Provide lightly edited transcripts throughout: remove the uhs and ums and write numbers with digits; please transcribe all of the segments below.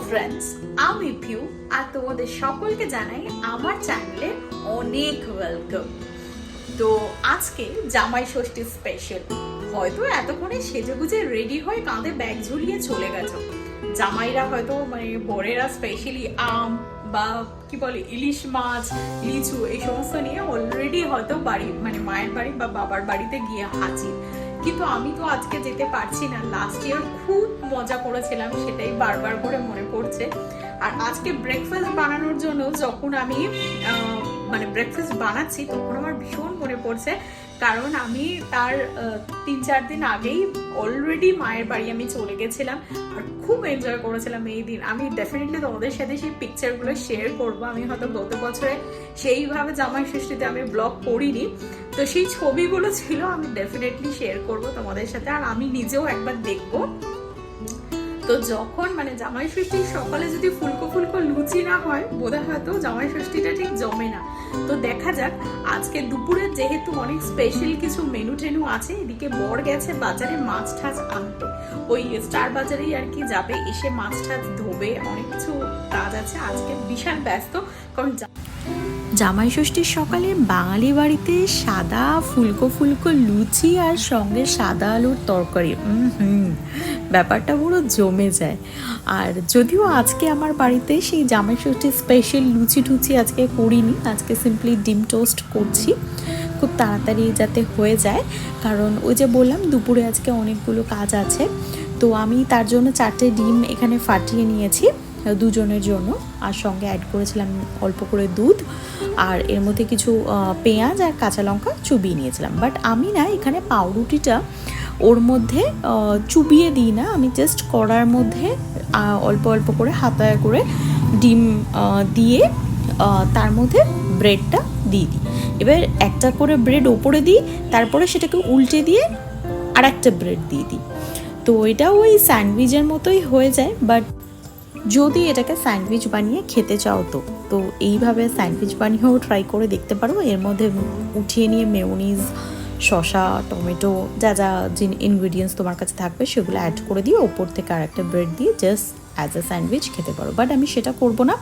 Friends, আমি পিউ আর তোমাদের সকলকে জানাই আমার চ্যানেলে অনেক ওয়েলকাম। তো আজকে জামাই ষষ্ঠী স্পেশাল। হয়তো এতক্ষণে সেজেগুজে রেডি হয়ে কাঁধে ব্যাগ ঝুলিয়ে চলে গেছো। জামাইরা হয়তো বরেরা স্পেশালি আম বা কি বলে ইলিশ মাছ, লিচু এই সমস্ত নিয়ে অলরেডি হয়তো বাড়ি মায়ের বাড়ি বা বাবার বাড়িতে গিয়ে হাজির। কিন্তু আমি তো আজকে যেতে পারছি না। লাস্ট ইয়ার খুব মজা করেছিলাম, সেটাই বারবার করে মনে পড়ছে। আর আজকে ব্রেকফাস্ট বানানোর জন্য যখন আমি ব্রেকফাস্ট বানাচ্ছি তখন আমার ভীষণ মনে পড়ছে, কারণ আমি তার 3-4 দিন আগেই অলরেডি মায়ের বাড়ি আমি চলে গেছিলাম আর খুব এনজয় করেছিলাম এই দিন। আমি ডেফিনেটলি তোমাদের সাথে সেই পিকচারগুলো শেয়ার করবো। আমি হয়তো গত বছরে সেইভাবে জামাই ষষ্ঠীতে আমি ব্লগ করিনি, তো সেই ছবিগুলো ছিল, আমি ডেফিনেটলি শেয়ার করবো তোমাদের সাথে। আর আমি নিজেও একবার দেখবো। তো যখন জামাই ষষ্ঠীর সকালে যদি ফুলকো ফুলকো লুচি না হয়, বোধহয় হয়তো জামাই ষষ্ঠীটা ঠিক জমে না। তো দেখা যাক আজকে দুপুরে যেহেতু অনেক স্পেশাল কিছু মেনু টেনু আছে। এদিকে বর গেছে বাজারে মাছ ঠাছ আনতে, ওই স্টার বাজারেই আর কি যাবে, এসে মাছ ঠাছ ধোবে, অনেক কিছু কাজ আছে আজকে, বিশাল ব্যস্ত। কারণ জামাই ষষ্ঠীর সকালে বাঙালি বাড়িতে সাদা ফুলকো ফুলকো লুচি আর সঙ্গে সাদা আলুর তরকারি, ব্যাপারটা পুরো জমে যায়। আর যদিও আজকে আমার বাড়িতে সেই জামাই ষষ্ঠীর স্পেশাল লুচি টুচি আজকে করিনি, আজকে সিম্পলি ডিম টোস্ট করছি খুব তাড়াতাড়ি যাতে হয়ে যায়। কারণ ওই যে বললাম দুপুরে আজকে অনেকগুলো কাজ আছে, তো আমি তার জন্য 4টে ডিম এখানে ফাটিয়ে নিয়েছি দুজনের জন্য, আর সঙ্গে অ্যাড করেছিলাম অল্প করে দুধ, আর এর মধ্যে কিছু পেঁয়াজ আর কাঁচা লঙ্কা চুবিয়ে নিয়েছিলাম। বাট আমি না এখানে পাউরুটিটা ওর মধ্যে চুবিয়ে দিই না, আমি জাস্ট কড়ার মধ্যে অল্প অল্প করে হাতায় করে ডিম দিয়ে তার মধ্যে ব্রেডটা দিয়ে দিই। এবার একটা করে ব্রেড ওপরে দিই, তারপরে সেটাকে উল্টে দিয়ে আর একটা ব্রেড দিয়ে দিই। তো এটা ওই স্যান্ডউইচের মতোই হয়ে যায়। বাট যদি এটাকে স্যান্ডউইচ বানিয়ে খেতে চাও তো এইভাবে স্যান্ডউইচ বানিয়েও ট্রাই করে দেখতে পারো। এর মধ্যে উঠিয়ে নিয়ে মেয়োনিজ, শসা, টমেটো, যা যা ইনগ্রিডিয়েন্টস তোমার কাছে থাকবে সেগুলো অ্যাড করে দিয়ে ওপর থেকে আর একটা ব্রেড দিয়ে জাস্ট অ্যাজ এ স্যান্ডউইচ খেতে পারো। বাট আমি সেটা করব না,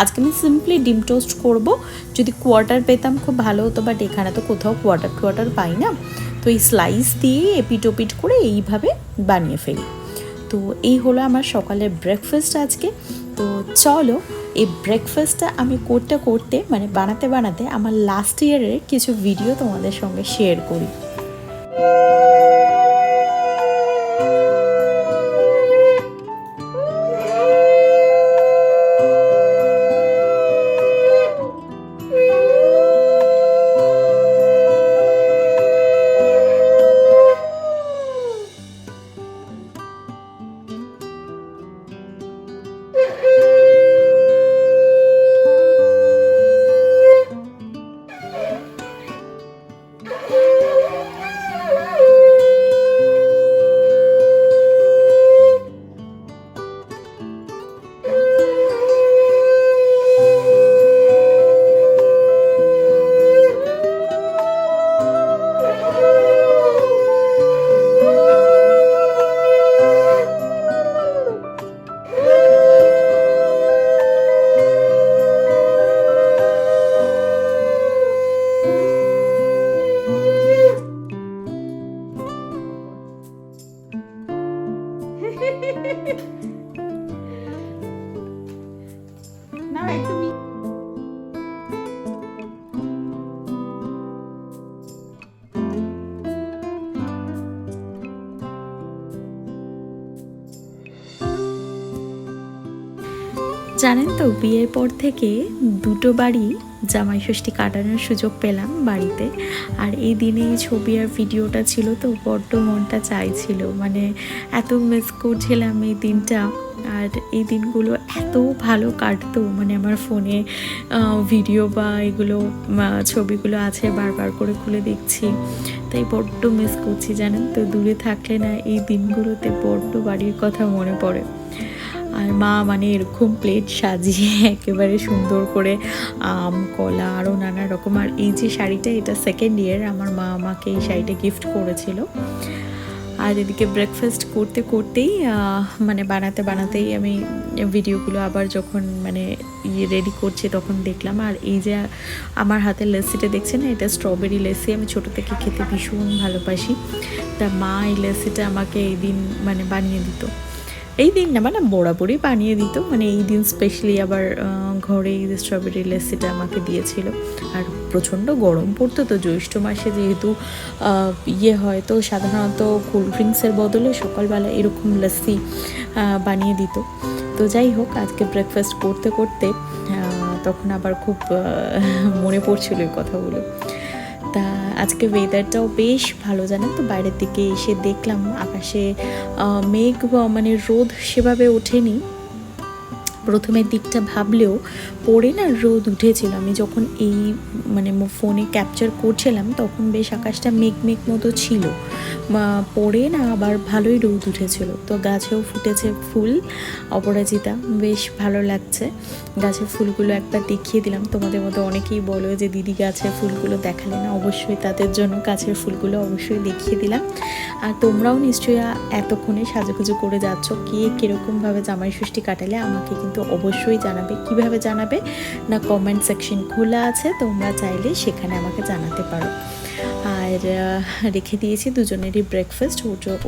আজকে আমি সিম্পলি ডিম টোস্ট করব। যদি কোয়ার্টার পেতাম খুব ভালো হতো, বাট এখানে তো কোথাও কোয়ার্টার পাই না, তো এই স্লাইস দিয়ে এপিট ওপিট করে এইভাবে বানিয়ে ফেলি। তো এই হলো আমার সকালের ব্রেকফাস্ট আজকে। তো চলো এই ব্রেকফাস্টটা আমি করতে করতে বানাতে আমার লাস্ট ইয়ারের কিছু ভিডিও তোমাদের সঙ্গে শেয়ার করি। না একটু জানেন তো বিয়ের পর থেকে দুটো বাড়ি জামাই ষষ্ঠী কাটানোর সুযোগ পেলাম বাড়িতে। আর এই দিনে ছবি আর ভিডিওটা ছিল, তো বড্ড মনটা চাইছিল, এত মিস করছিলাম এই দিনটা। আর এই দিনগুলো এত ভালো কাটতো, আমার ফোনে ভিডিও বা এগুলো ছবিগুলো আছে, বারবার করে খুলে দেখছি, তাই বড্ড মিস করছি। জানেন তো দূরে থাকলে না এই দিনগুলোতে বড্ড বাড়ির কথা মনে পড়ে। আর মা এরকম প্লেট সাজিয়ে একেবারে সুন্দর করে আম, কলা আরও নানা রকম। আর এই যে শাড়িটা, এটা সেকেন্ড ইয়ার আমার মা আমাকে এই শাড়িটা গিফট করেছিল। আর এদিকে ব্রেকফাস্ট করতে করতেই মানে বানাতে বানাতেই আমি ভিডিওগুলো আবার যখন মানে রেডি করছি তখন দেখলাম। আর এই যে আমার হাতের লেসিটা দেখছেন, এটা স্ট্রবেরি লেসি, আমি ছোটো থেকে খেতে ভীষণ ভালোবাসি। তা মা এই লেসিটা আমাকে এই দিন মানে বানিয়ে দিত, এই দিন না মানে বরাবরই বানিয়ে দিত, মানে এই দিন স্পেশালি আবার ঘরে এই স্ট্রবেরি লেসিটা আমাকে দিয়েছিল। আর প্রচণ্ড গরম পড়তো, তো জ্যৈষ্ঠ মাসে যেহেতু হয়, তো সাধারণত কোল্ড ড্রিঙ্কসের বদলে সকালবেলা এরকম লস্যি বানিয়ে দিত। তো যাই হোক, আজকে ব্রেকফাস্ট করতে করতে তখন আবার খুব মনে পড়ছিল এই কথাগুলো। তা আজকে ওয়েদারটাও বেশ ভালো, জানেন তো। বাইরের দিকে এসে দেখলাম আকাশে মেঘ মানে রোদ সেভাবে ওঠেনি, প্রথমের দিকটা ভাবলেও পরে না রোদ উঠেছিল। আমি যখন এই মানে ফোনে ক্যাপচার করছিলাম তখন বেশ আকাশটা মেঘ মেঘ মতো ছিল, পরে না আবার ভালোই রোদ উঠেছিল। তো গাছেও ফুটেছে ফুল অপরাজিতা, বেশ ভালো লাগছে। গাছের ফুলগুলো একবার দেখিয়ে দিলাম, তোমাদের মধ্যে অনেকেই বলো যে দিদি গাছের ফুলগুলো দেখালে না, অবশ্যই তাদের জন্য গাছের ফুলগুলো অবশ্যই দেখিয়ে দিলাম। আর তোমরাও নিশ্চয়ই এতক্ষণে সাজুগুজু করে যাচ্ছ, কে কীরকমভাবে জামাই ষষ্ঠী কাটালে আমাকে কিন্তু অবশ্যই জানাবে। কিভাবে জানাবে না, কমেন্ট সেকশন খোলা আছে, তোমরা চাইলে সেখানে আমাকে জানাতে পারো। আর রেখে দিয়েছি দুজনেরই ব্রেকফাস্ট,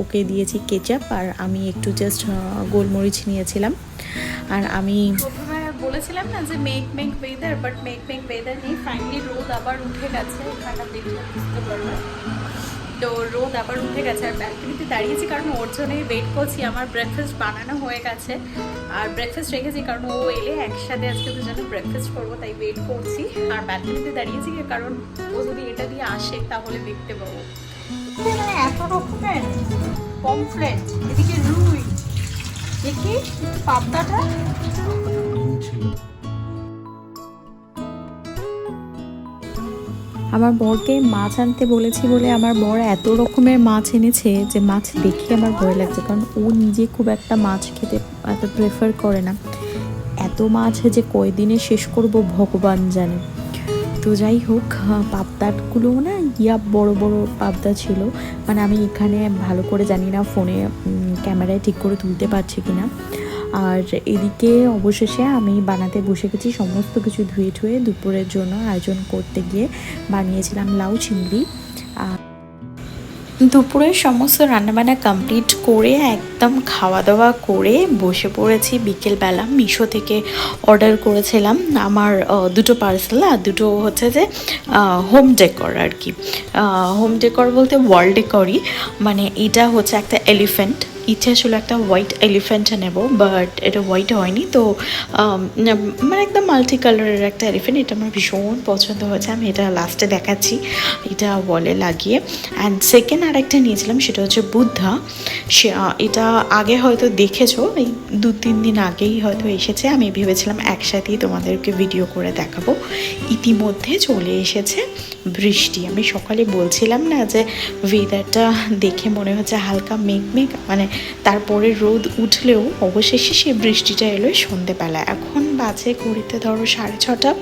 ওকে দিয়েছি কেচাপ আর আমি একটু জাস্ট গোলমরিচ নিয়েছিলাম। আর আমি প্রথমে বলেছিলাম না যে মেঘ মেঘ ওয়েদার, বাট মেঘ মেঘ ওয়েদার নেই, ফাইনালি রোদ আবার উঠে গেছে। এখানটা দেখলে বুঝতে পারবে, তো রোদ আবার উঠে গেছে। আর ব্যালকনিতে দাঁড়িয়েছি কারণ ওর জন্যই ওয়েট করছি। আমার ব্রেকফাস্ট বানানো হয়ে গেছে আর ব্রেকফাস্ট রেখেছি কারণ ও এলে একসাথে আজকে দুজনে ব্রেকফাস্ট করবো, তাই ওয়েট করছি। আর ব্যালকনিতে দাঁড়িয়েছি কারণ ও যদি এটা দিয়ে আসে তাহলে দেখতে পাবো। এত রকমের পমফ্রেট, এদিকে রুই, দেখি পাবদাটা আমার বরকে মাছ আনতে বলেছি বলে আমার বর এত রকমের মাছ এনেছে যে মাছ দেখে আমার ভয় লাগছে, কারণ ও নিজে খুব একটা মাছ খেতে এত প্রেফার করে না। এত মাছ যে কয়দিনে শেষ করব ভগবান জানে। তো যাই হোক, পাবদাগুলো না বড় বড় পাবদা ছিল, মানে আমি এখানে ভালো করে জানি না ফোনে ক্যামেরায় ঠিক করে তুলতে পারছি কিনা। আর এদিকে অবশেষে আমি বানাতে বসে গেছি, সমস্ত কিছু ধুয়ে ঠুয়ে দুপুরের জন্য আয়োজন করতে গিয়ে বানিয়েছিলাম লাউ চিংড়ি। দুপুরের সমস্ত রান্নাবান্না কমপ্লিট করে একদম খাওয়া দাওয়া করে বসে পড়েছি। বিকেলবেলা মিশো থেকে অর্ডার করেছিলাম আমার দুটো পার্সেল, আর দুটো হচ্ছে যে হোম ডেকর আর কি। হোম ডেকর বলতে ওয়াল ডেকরই, মানে এটা হচ্ছে একটা এলিফ্যান্ট, ইচ্ছা ছিল একটা হোয়াইট এলিফ্যান্ট নেব, বাট এটা হোয়াইট হয়নি। তো মানে একদম মাল্টি কালারের একটা এলিফ্যান্ট, এটা আমার ভীষণ পছন্দ হয়েছে। আমি এটা লাস্টে দেখাচ্ছি, এটা ওয়ালে লাগিয়ে। অ্যান্ড সেকেন্ড আরেকটা নিয়েছিলাম, সেটা হচ্ছে বুদ্ধা। এটা আগে হয়তো দেখেছো, এই 2-3 দিন আগেই হয়তো এসেছে। আমি ভেবেছিলাম একসাথেই তোমাদেরকে ভিডিও করে দেখাবো। ইতিমধ্যে চলে এসেছে বৃষ্টি। আমি সকালে বলছিলাম না যে ওয়েদারটা দেখে মনে হচ্ছে হালকা মেঘ মেঘ, মানে তারপরে রোদ উঠলেও অবশেষে সে বৃষ্টিটা এলো সন্ধেবেলা। এখন বাজে ঘড়িতে ধরো 6:30,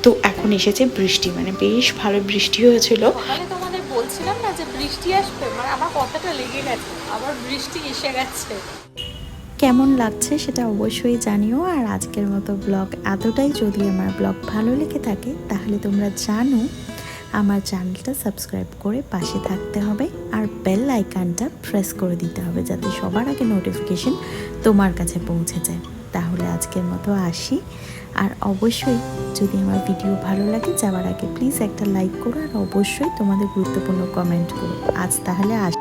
তো এখন এসেছে বৃষ্টি, মানে বেশ ভালো বৃষ্টি হয়েছিল। সকালে তোমাদের বলছিলাম না যে বৃষ্টি আসবে, মানে আমার কথাটা লেগে গেছে, আবার বৃষ্টি এসে গেছে। কেমন লাগছে সেটা অবশ্যই জানিও। আর আজকের মতো ব্লগ এতটাই। যদি আমার ব্লগ ভালো লেগে থাকে তাহলে তোমরা জানো আমার চ্যানেলটা সাবস্ক্রাইব করে পাশে থাকতে হবে, আর বেল আইকনটা প্রেস করে দিতে হবে যাতে সবার আগে নোটিফিকেশন তোমার কাছে পৌঁছে যায়। তাহলে আজকের মতো আসি। আর অবশ্যই যদি আমার ভিডিও ভালো লাগে যাওয়ার আগে প্লিজ একটা লাইক করো, আর অবশ্যই তোমাদের গুরুত্বপূর্ণ কমেন্ট করো। আজ তাহলে